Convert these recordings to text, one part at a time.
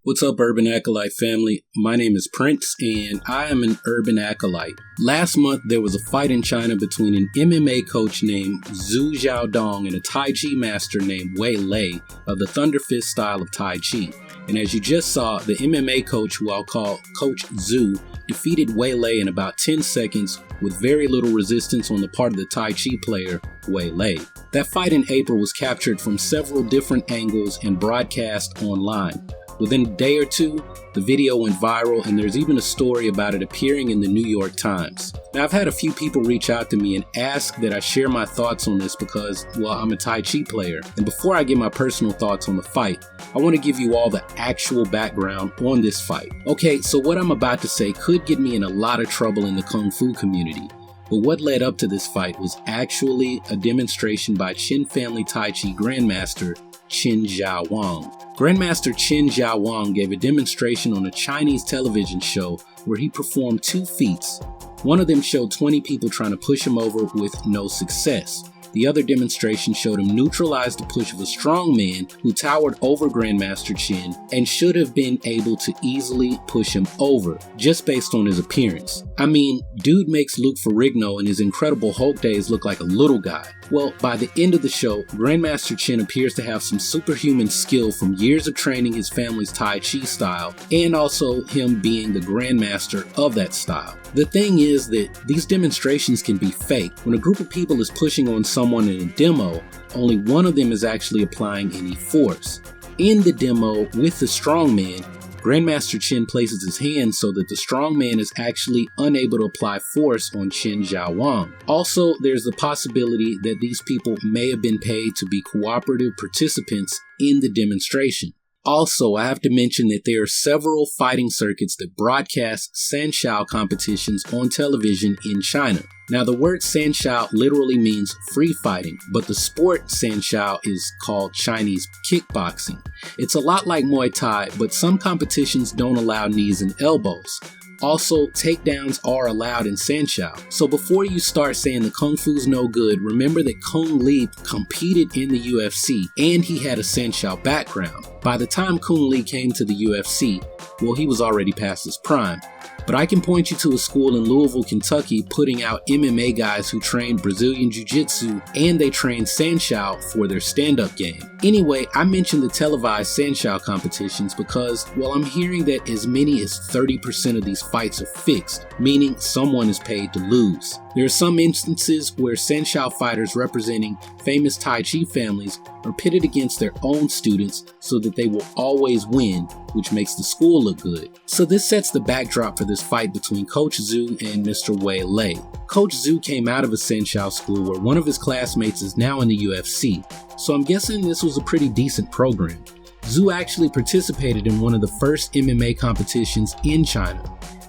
What's up, Urban Acolyte family? My name is Prince, and I am an Urban Acolyte. Last month, there was a fight in China between an MMA coach named Xu Xiaodong and a Tai Chi master named Wei Lei of the Thunder Fist style of Tai Chi. And as you just saw, the MMA coach, who I'll call Coach Xu, defeated Wei Lei in about 10 seconds with very little resistance on the part of the Tai Chi player, Wei Lei. That fight in April was captured from several different angles and broadcast online. Within a day or two, the video went viral, and there's even a story about it appearing in the New York Times. Now, I've had a few people reach out to me and ask that I share my thoughts on this because, well, I'm a Tai Chi player. And before I give my personal thoughts on the fight, I want to give you all the actual background on this fight. Okay, so what I'm about to say could get me in a lot of trouble in the Kung Fu community. But what led up to this fight was actually a demonstration by Qin Family Tai Chi Grandmaster Qin Xiaodong. Grandmaster Qin Xiaodong gave a demonstration on a Chinese television show where he performed two feats. One of them showed 20 people trying to push him over with no success. The other demonstration showed him neutralize the push of a strong man who towered over Grandmaster Qin and should have been able to easily push him over, just based on his appearance. I mean, dude makes Luke Ferrigno in his Incredible Hulk days look like a little guy. Well, by the end of the show, Grandmaster Qin appears to have some superhuman skill from years of training his family's Tai Chi style, and also him being the Grandmaster of that style. The thing is that these demonstrations can be fake. When a group of people is pushing on someone in a demo, only one of them is actually applying any force. In the demo with the strongman, Grandmaster Qin places his hand so that the strongman is actually unable to apply force on Qin Xiaodong. Also, there's the possibility that these people may have been paid to be cooperative participants in the demonstration. Also, I have to mention that there are several fighting circuits that broadcast sanshao competitions on television in China. Now, the word sanshao literally means free fighting, but the sport sanshao is called Chinese kickboxing. It's a lot like Muay Thai, but some competitions don't allow knees and elbows. Also, takedowns are allowed in sanshao. So before you start saying the Kung Fu's no good, remember that Kung Lee competed in the UFC and he had a sanshao background. By the time Kung Lee came to the UFC, well, he was already past his prime. But I can point you to a school in Louisville, Kentucky putting out MMA guys who trained Brazilian Jiu-Jitsu and they trained sanshao for their stand-up game. Anyway, I mentioned the televised sanshao competitions because, well, I'm hearing that as many as 30% of these fights are fixed, meaning someone is paid to lose. There are some instances where sanshao fighters representing famous Tai Chi families are pitted against their own students so that they will always win, which makes the school look good. So this sets the backdrop for this fight between Coach Xu and Mr. Wei Lei. Coach Xu came out of a sanshao school where one of his classmates is now in the UFC, so I'm guessing this was a pretty decent program. Xu actually participated in one of the first MMA competitions in China.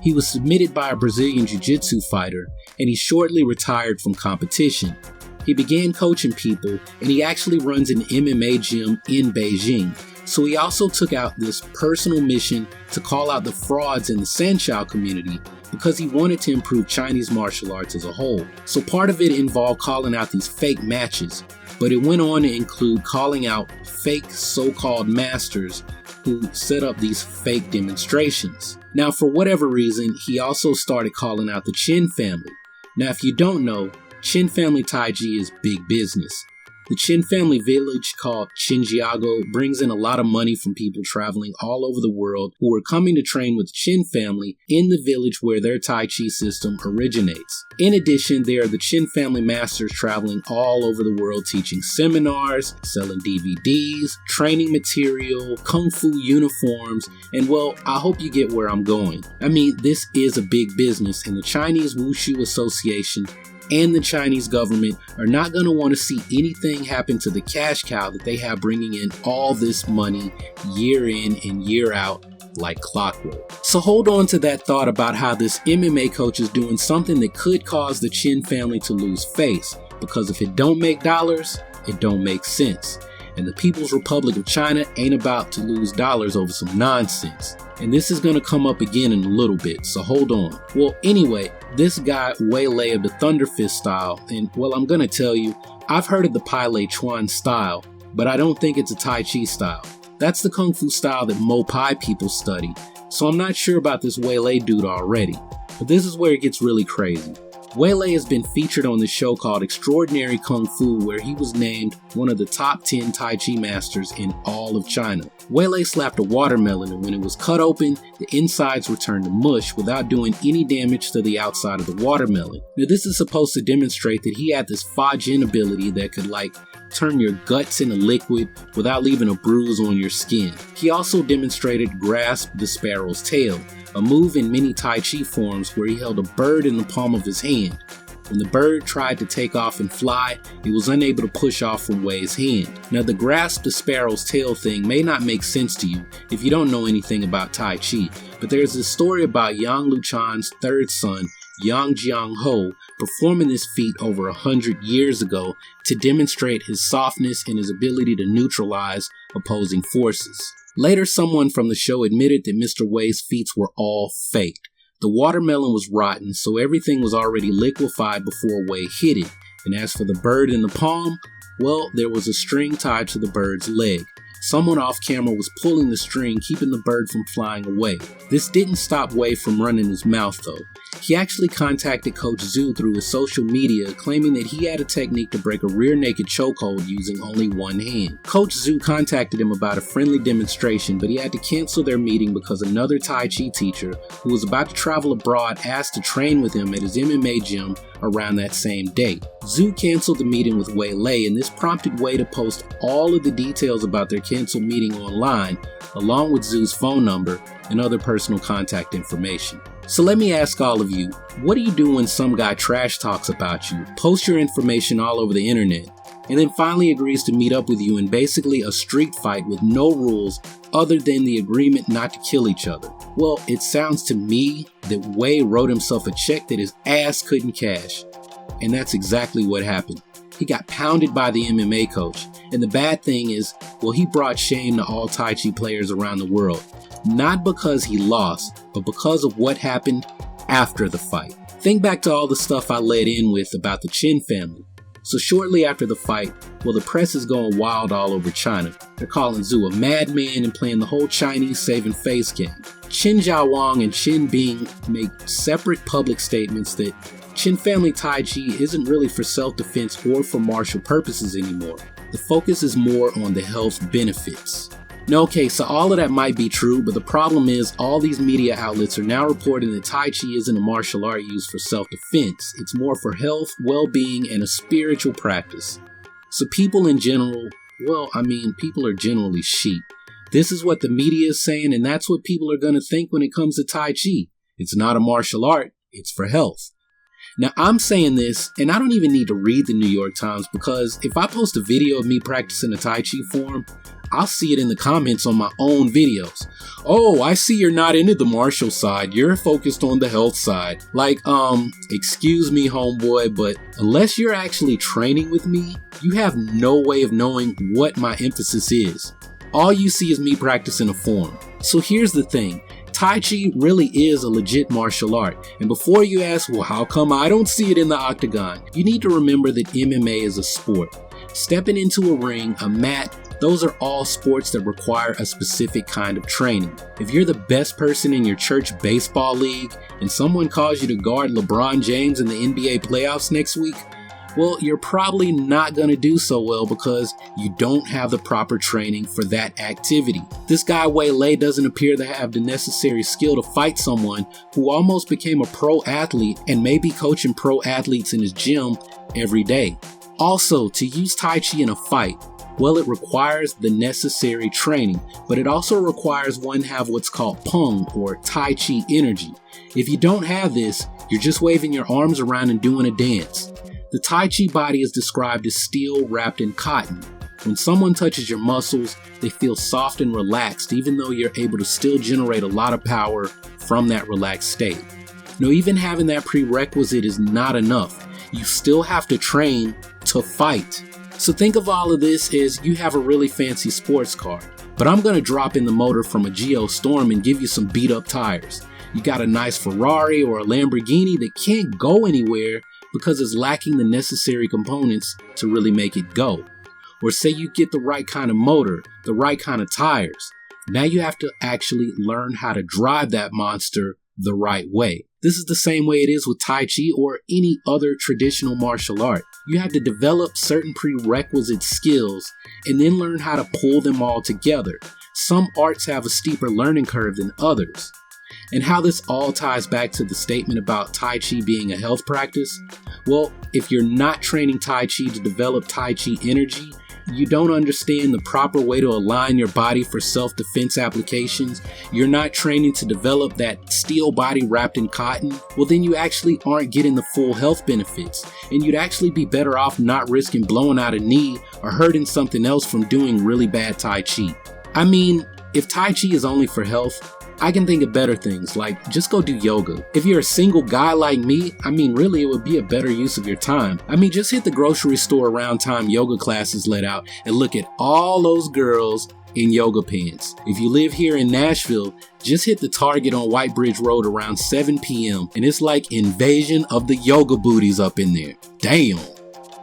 He was submitted by a Brazilian Jiu-Jitsu fighter, and he shortly retired from competition. He began coaching people, and he actually runs an MMA gym in Beijing. So he also took out this personal mission to call out the frauds in the sanshao community because he wanted to improve Chinese martial arts as a whole. So part of it involved calling out these fake matches, but it went on to include calling out fake so-called masters who set up these fake demonstrations. Now, for whatever reason, he also started calling out the Qin family. Now, if you don't know, Qin Family Tai Chi is big business. The Qin family village called Xinjiago brings in a lot of money from people traveling all over the world who are coming to train with the Qin family in the village where their Tai Chi system originates. In addition, there are the Qin family masters traveling all over the world teaching seminars, selling DVDs, training material, Kung Fu uniforms, and well, I hope you get where I'm going. I mean, this is a big business, and the Chinese Wushu Association and the Chinese government are not going to want to see anything happen to the cash cow that they have bringing in all this money year in and year out like clockwork. So hold on to that thought about how this MMA coach is doing something that could cause the Qin family to lose face, because if it don't make dollars, it don't make sense. And the People's Republic of China ain't about to lose dollars over some nonsense. And this is going to come up again in a little bit, so hold on. Well, anyway, this guy, Wei Lei of the Thunder Fist style, and well, I'm going to tell you, I've heard of the Pai Lei Chuan style, but I don't think it's a Tai Chi style. That's the Kung Fu style that Mo-Pai people study, so I'm not sure about this Wei Lei dude already. But this is where it gets really crazy. Wei Lei has been featured on this show called Extraordinary Kung Fu, where he was named one of the top 10 Tai Chi masters in all of China. Wei Lei slapped a watermelon, and when it was cut open, the insides were turned to mush without doing any damage to the outside of the watermelon. Now this is supposed to demonstrate that he had this Fa Jin ability that could turn your guts into liquid without leaving a bruise on your skin. He also demonstrated Grasp the Sparrow's Tail, a move in many Tai Chi forms where he held a bird in the palm of his hand. When the bird tried to take off and fly, it was unable to push off from Wei's hand. Now the Grasp the Sparrow's Tail thing may not make sense to you if you don't know anything about Tai Chi, but there's this story about Yang Luchan's third son, Yang Jiangho, performing this feat over 100 years ago to demonstrate his softness and his ability to neutralize opposing forces. Later, someone from the show admitted that Mr. Wei's feats were all faked. The watermelon was rotten, so everything was already liquefied before Wei hit it. And as for the bird in the palm, well, there was a string tied to the bird's leg. Someone off camera was pulling the string, keeping the bird from flying away. This didn't stop Wei from running his mouth though. He actually contacted Coach Xu through his social media, claiming that he had a technique to break a rear naked chokehold using only one hand. Coach Xu contacted him about a friendly demonstration, but he had to cancel their meeting because another Tai Chi teacher who was about to travel abroad asked to train with him at his MMA gym around that same date. Xu canceled the meeting with Wei Lei, and this prompted Wei to post all of the details about their canceled meeting online, along with Xu's phone number and other personal contact information. So let me ask all of you, what do you do when some guy trash talks about you, posts your information all over the internet, and then finally agrees to meet up with you in basically a street fight with no rules other than the agreement not to kill each other? Well, it sounds to me that Wei wrote himself a check that his ass couldn't cash. And that's exactly what happened. He got pounded by the MMA coach. And the bad thing is, well, he brought shame to all Tai Chi players around the world. Not because he lost, but because of what happened after the fight. Think back to all the stuff I led in with about the Qin family. So shortly after the fight, well, the press is going wild all over China. They're calling Xu a madman and playing the whole Chinese saving face game. Qin Zhaowang and Qin Bing make separate public statements that Qin family Tai Chi isn't really for self-defense or for martial purposes anymore. The focus is more on the health benefits. Now, okay, so all of that might be true, but the problem is all these media outlets are now reporting that Tai Chi isn't a martial art used for self-defense. It's more for health, well-being, and a spiritual practice. So people in general, people are generally sheep. This is what the media is saying, and that's what people are going to think when it comes to Tai Chi. It's not a martial art, it's for health. Now, I'm saying this, and I don't even need to read the New York Times, because if I post a video of me practicing a Tai Chi form, I'll see it in the comments on my own videos. Oh, I see you're not into the martial side. You're focused on the health side. Excuse me, homeboy, but unless you're actually training with me, you have no way of knowing what my emphasis is. All you see is me practicing a form. So here's the thing. Tai Chi really is a legit martial art. And before you ask, well, how come I don't see it in the octagon? You need to remember that MMA is a sport. Stepping into a ring, a mat, those are all sports that require a specific kind of training. If you're the best person in your church baseball league and someone calls you to guard LeBron James in the NBA playoffs next week, well, you're probably not going to do so well because you don't have the proper training for that activity. This guy Wei Lei doesn't appear to have the necessary skill to fight someone who almost became a pro athlete and may be coaching pro athletes in his gym every day. Also, to use Tai Chi in a fight, well, it requires the necessary training, but it also requires one have what's called Pung or Tai Chi energy. If you don't have this, you're just waving your arms around and doing a dance. The Tai Chi body is described as steel wrapped in cotton. When someone touches your muscles, they feel soft and relaxed, even though you're able to still generate a lot of power from that relaxed state. Now, even having that prerequisite is not enough. You still have to train to fight. So think of all of this as you have a really fancy sports car, but I'm going to drop in the motor from a Geo Storm and give you some beat up tires. You got a nice Ferrari or a Lamborghini that can't go anywhere because it's lacking the necessary components to really make it go. Or say you get the right kind of motor, the right kind of tires. Now you have to actually learn how to drive that monster the right way. This is the same way it is with Tai Chi or any other traditional martial art. You have to develop certain prerequisite skills and then learn how to pull them all together. Some arts have a steeper learning curve than others. And how this all ties back to the statement about Tai Chi being a health practice? Well, if you're not training Tai Chi to develop Tai Chi energy, you don't understand the proper way to align your body for self-defense applications, you're not training to develop that steel body wrapped in cotton, well then you actually aren't getting the full health benefits, and you'd actually be better off not risking blowing out a knee or hurting something else from doing really bad Tai Chi. I mean, if Tai Chi is only for health, I can think of better things, like just go do yoga. If you're a single guy like me, really it would be a better use of your time. Just hit the grocery store around time yoga classes let out and look at all those girls in yoga pants. If you live here in Nashville, just hit the Target on White Bridge Road around 7 p.m. and it's like invasion of the yoga booties up in there. Damn.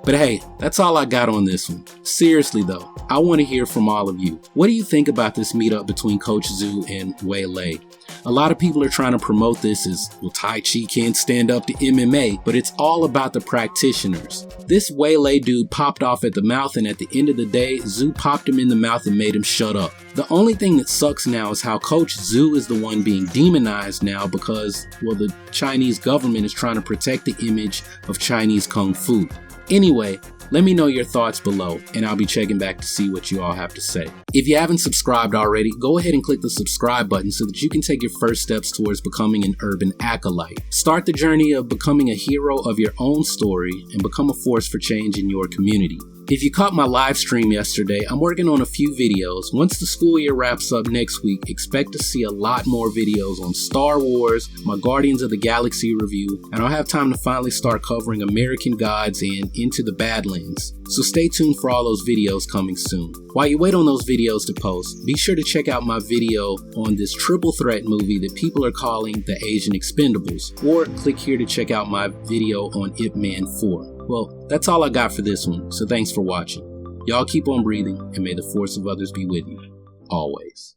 But hey, that's all I got on this one. Seriously though, I want to hear from all of you. What do you think about this meetup between Coach Xu and Wei Lei? A lot of people are trying to promote this as, well, Tai Chi can't stand up to M.M.A, but it's all about the practitioners. This Wei Lei dude popped off at the mouth, and at the end of the day, Xu popped him in the mouth and made him shut up. The only thing that sucks now is how Coach Xu is the one being demonized now because, well, the Chinese government is trying to protect the image of Chinese Kung Fu. Anyway, let me know your thoughts below, and I'll be checking back to see what you all have to say. If you haven't subscribed already, go ahead and click the subscribe button so that you can take your first steps towards becoming an urban acolyte. Start the journey of becoming a hero of your own story and become a force for change in your community. If you caught my live stream yesterday, I'm working on a few videos. Once the school year wraps up next week, expect to see a lot more videos on Star Wars, my Guardians of the Galaxy review, and I'll have time to finally start covering American Gods and Into the Badlands. So stay tuned for all those videos coming soon. While you wait on those videos to post, be sure to check out my video on this triple threat movie that people are calling The Asian Expendables, or click here to check out my video on Ip Man 4. Well, that's all I got for this one, so thanks for watching. Y'all keep on breathing, and may the force of others be with you, always.